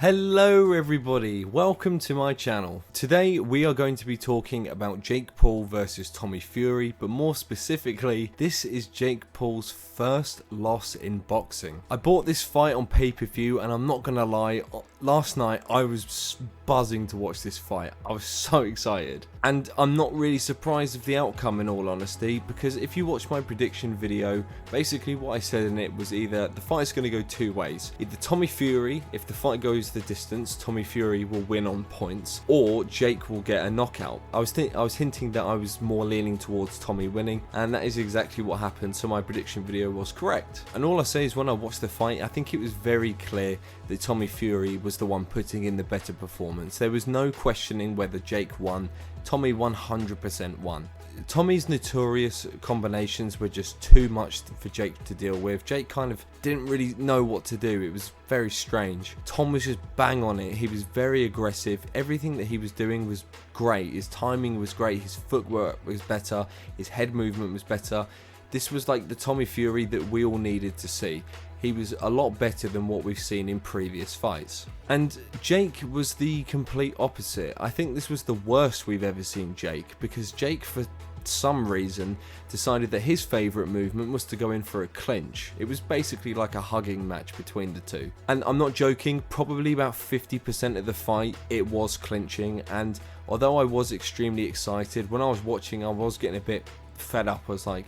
Hello everybody, welcome to my channel. Today we are going to be talking about Jake Paul versus Tommy Fury, but more specifically, this is Jake Paul's first loss in boxing. I bought this fight on pay-per-view and I'm not gonna lie, last night I was buzzing to watch this fight. I was so excited. And I'm not really surprised of the outcome in all honesty, because if you watch my prediction video, basically what I said in it was either the fight's going to go two ways. Either Tommy Fury, if the fight goes the distance, Tommy Fury will win on points, or Jake will get a knockout. I was hinting that I was more leaning towards Tommy winning, and that is exactly what happened, so my prediction video was correct. And all I say is when I watched the fight, I think it was very clear that Tommy Fury was the one putting in the better performance. There was no questioning whether Jake won. Tommy 100% won. Tommy's notorious combinations were just too much for Jake to deal with. Jake kind of didn't really know what to do. It was very strange. Tom was just bang on it. He was very aggressive. Everything that he was doing was great. His timing was great. His footwork was better. His head movement was better. This was like the Tommy Fury that we all needed to see. He was a lot better than what we've seen in previous fights. And Jake was the complete opposite. I think this was the worst we've ever seen Jake, because Jake, for some reason, decided that his favourite movement was to go in for a clinch. It was basically like a hugging match between the two. And I'm not joking, probably about 50% of the fight it was clinching, and although I was extremely excited, when I was watching I was getting a bit fed up. I was like,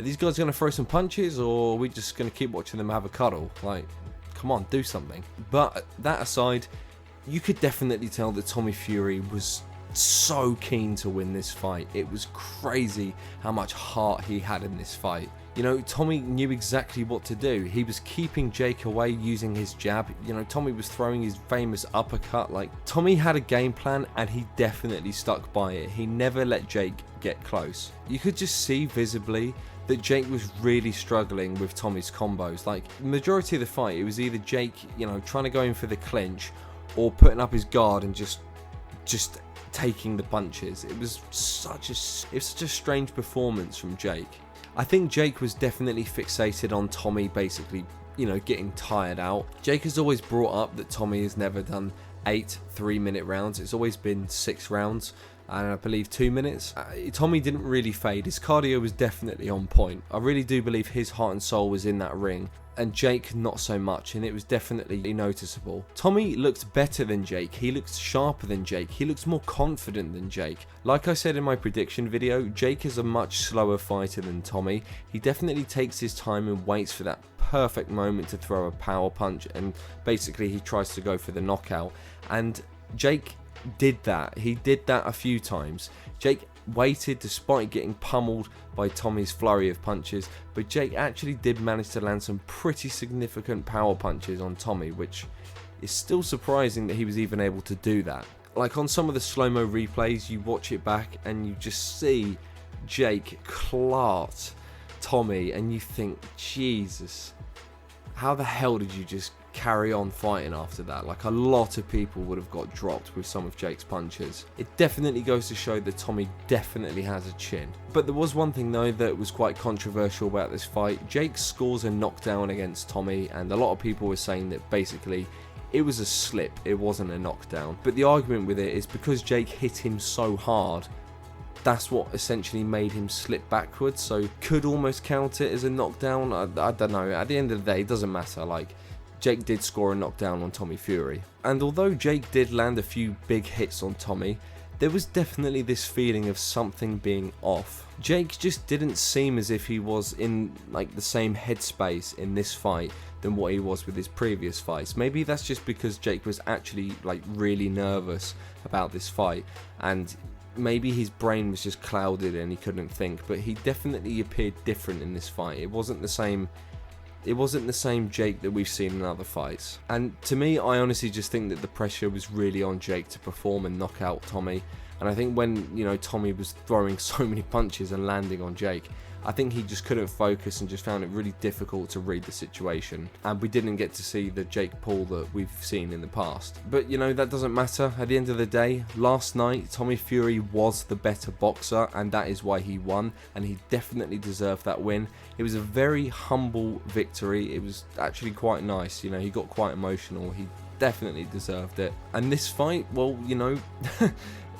are these guys going to throw some punches, or are we just going to keep watching them have a cuddle? Like, come on, do something. But that aside, you could definitely tell that Tommy Fury was so keen to win this fight. It was crazy how much heart he had in this fight. You know, Tommy knew exactly what to do. He was keeping Jake away using his jab. You know, Tommy was throwing his famous uppercut. Like, Tommy had a game plan and he definitely stuck by it. He never let Jake get close. You could just see visibly that Jake was really struggling with Tommy's combos. Like, the majority of the fight, it was either Jake, you know, trying to go in for the clinch, or putting up his guard and just taking the punches. It was such a strange performance from Jake. I think Jake was definitely fixated on Tommy basically, you know, getting tired out. Jake has always brought up that Tommy has never done 8 3-minute rounds. It's always been 6 rounds. And I believe 2 minutes. Tommy didn't really fade. His cardio was definitely on point. I really do believe his heart and soul was in that ring, and Jake not so much, and it was definitely noticeable. Tommy looked better than Jake. He looked sharper than Jake. He looks more confident than Jake. Like I said in my prediction video, Jake is a much slower fighter than Tommy. He definitely takes his time and waits for that perfect moment to throw a power punch, and basically he tries to go for the knockout. And Jake did that. He did that a few times. Jake waited despite getting pummeled by Tommy's flurry of punches, but Jake actually did manage to land some pretty significant power punches on Tommy, which is still surprising that he was even able to do that. Like, on some of the slow-mo replays, you watch it back and you just see Jake clart Tommy and you think, Jesus, how the hell did you just carry on fighting after that? Like, a lot of people would have got dropped with some of Jake's punches. It definitely goes to show that Tommy definitely has a chin. But there was one thing though that was quite controversial about this fight. Jake scores a knockdown against Tommy, and a lot of people were saying that basically it was a slip, it wasn't a knockdown. But the argument with it is because Jake hit him so hard, that's what essentially made him slip backwards, so could almost count it as a knockdown. I don't know. At the end of the day, it doesn't matter. Like, Jake did score a knockdown on Tommy Fury. And although Jake did land a few big hits on Tommy, there was definitely this feeling of something being off. Jake just didn't seem as if he was in like the same headspace in this fight than what he was with his previous fights. Maybe that's just because Jake was actually like really nervous about this fight, and maybe his brain was just clouded and he couldn't think, but he definitely appeared different in this fight. It wasn't the same Jake that we've seen in other fights. And to me, I honestly just think that the pressure was really on Jake to perform and knock out Tommy. And I think when, you know, Tommy was throwing so many punches and landing on Jake, I think he just couldn't focus and just found it really difficult to read the situation. And we didn't get to see the Jake Paul that we've seen in the past. But, you know, that doesn't matter. At the end of the day, last night, Tommy Fury was the better boxer, and that is why he won. And he definitely deserved that win. It was a very humble victory. It was actually quite nice. You know, he got quite emotional. He definitely deserved it. And this fight, well, you know,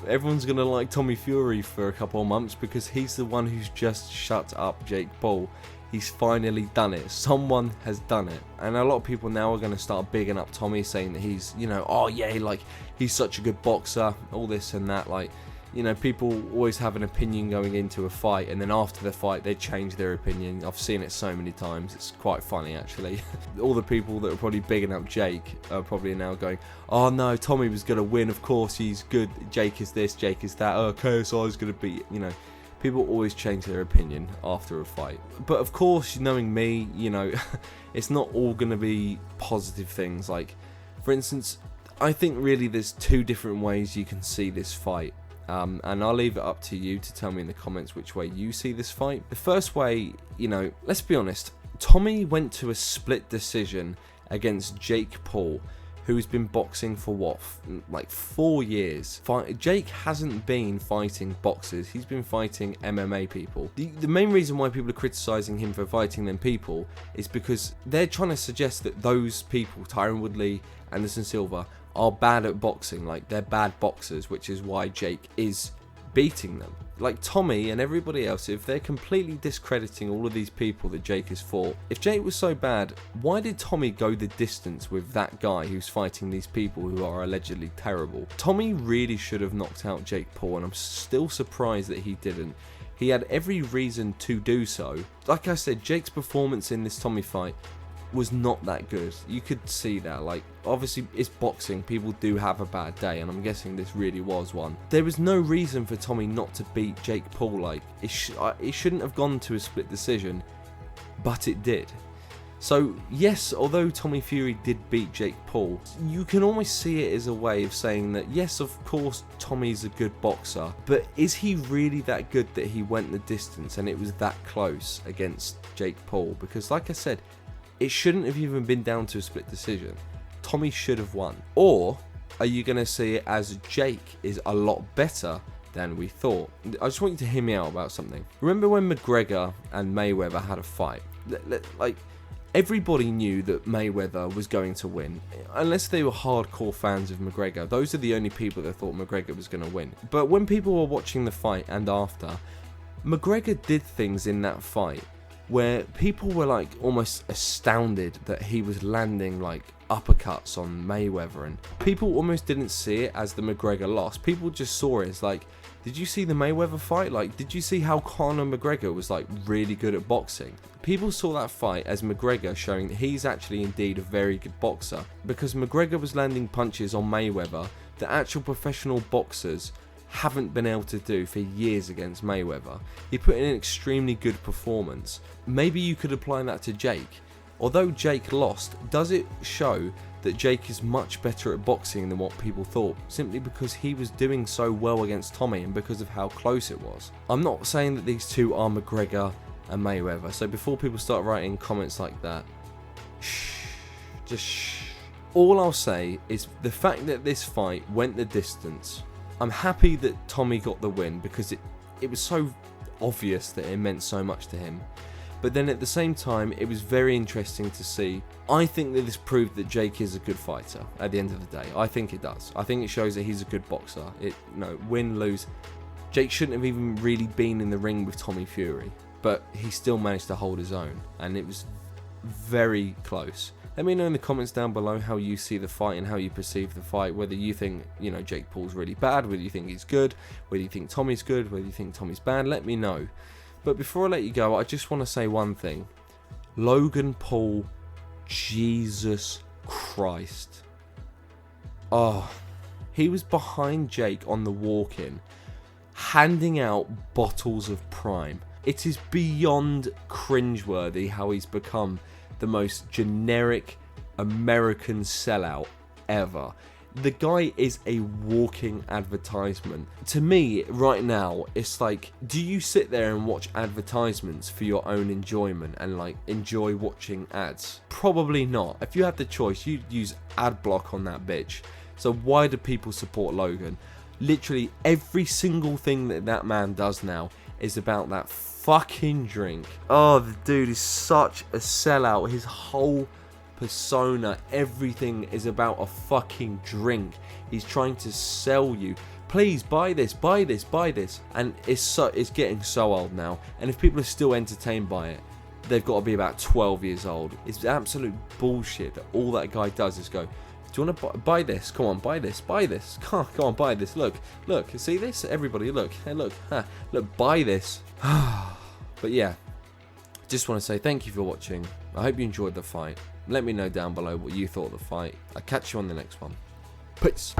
everyone's going to like Tommy Fury for a couple of months because he's the one who's just shut up Jake Paul. He's finally done it. Someone has done it. And a lot of people now are going to start bigging up Tommy, saying that he's, you know, oh yeah, like, he's such a good boxer, all this and that. Like, you know, people always have an opinion going into a fight, and then after the fight, they change their opinion. I've seen it so many times. It's quite funny, actually. All the people that are probably bigging up Jake are probably now going, oh no, Tommy was going to win. Of course, he's good. Jake is this, Jake is that. Oh, KSI is going to beat, you know. People always change their opinion after a fight. But of course, knowing me, you know, it's not all going to be positive things. Like, for instance, I think really there's two different ways you can see this fight. And I'll leave it up to you to tell me in the comments which way you see this fight. The first way, you know, let's be honest, Tommy went to a split decision against Jake Paul, who's been boxing for what, like 4 years. Jake hasn't been fighting boxers, he's been fighting MMA people. The main reason why people are criticising him for fighting them people is because they're trying to suggest that those people, Tyron Woodley, Anderson Silva, are bad at boxing, like they're bad boxers, which is why Jake is beating them. Like Tommy and everybody else, if they're completely discrediting all of these people that Jake has fought, if Jake was so bad, why did Tommy go the distance with that guy who's fighting these people who are allegedly terrible? Tommy really should have knocked out Jake Paul, and I'm still surprised that he didn't. He had every reason to do so. Like I said, Jake's performance in this Tommy fight was not that good. You could see that. Like, obviously it's boxing, people do have a bad day, and I'm guessing this really was one. There was no reason for Tommy not to beat Jake Paul. Like, it shouldn't have gone to a split decision, but it did. So yes, although Tommy Fury did beat Jake Paul, you can almost see it as a way of saying that yes, of course Tommy's a good boxer, but is he really that good that he went the distance and it was that close against Jake Paul? Because like I said, it shouldn't have even been down to a split decision. Tommy should have won. Or are you going to see it as Jake is a lot better than we thought? I just want you to hear me out about something. Remember when McGregor and Mayweather had a fight? Like, everybody knew that Mayweather was going to win. Unless they were hardcore fans of McGregor. Those are the only people that thought McGregor was going to win. But when people were watching the fight and after, McGregor did things in that fight where people were like almost astounded that he was landing like uppercuts on Mayweather, and people almost didn't see it as the McGregor loss. People just saw it as like, did you see the Mayweather fight? Like, did you see how Conor McGregor was like really good at boxing? People saw that fight as McGregor showing that he's actually indeed a very good boxer, because McGregor was landing punches on Mayweather that actual professional boxers haven't been able to do for years against Mayweather. He put in an extremely good performance. Maybe you could apply that to Jake. Although Jake lost, does it show that Jake is much better at boxing than what people thought, simply because he was doing so well against Tommy and because of how close it was? I'm not saying that these two are McGregor and Mayweather, so before people start writing comments like that, just shh. All I'll say is the fact that this fight went the distance. I'm happy that Tommy got the win because it was so obvious that it meant so much to him. But then at the same time, it was very interesting to see. I think that this proved that Jake is a good fighter at the end of the day. I think it does. I think it shows that he's a good boxer. Win, lose. Jake shouldn't have even really been in the ring with Tommy Fury, but he still managed to hold his own, and it was very close. Let me know in the comments down below how you see the fight and how you perceive the fight, whether you think, Jake Paul's really bad, whether you think he's good, whether you think Tommy's good, whether you think Tommy's bad, let me know. But before I let you go, I just want to say one thing. Logan Paul, Jesus Christ. Oh, he was behind Jake on the walk-in, handing out bottles of Prime. It is beyond cringeworthy how he's become the most generic American sellout ever. The guy is a walking advertisement. To me, right now, it's like, do you sit there and watch advertisements for your own enjoyment and like enjoy watching ads? Probably not. If you had the choice, you'd use ad block on that bitch. So why do people support Logan? Literally every single thing that man does now is about that fucking drink. Oh, the dude is such a sellout. His whole persona, everything is about a fucking drink. He's trying to sell you, please buy this, buy this, buy this. And it's getting so old now. And if people are still entertained by it, they've got to be about 12 years old. It's absolute bullshit that all that guy does is go, do you want to buy this? Come on, buy this, buy this. Come on, buy this. Look, see this? Everybody, look, hey, look, look, buy this. But yeah, just want to say thank you for watching. I hope you enjoyed the fight. Let me know down below what you thought of the fight. I'll catch you on the next one. Peace.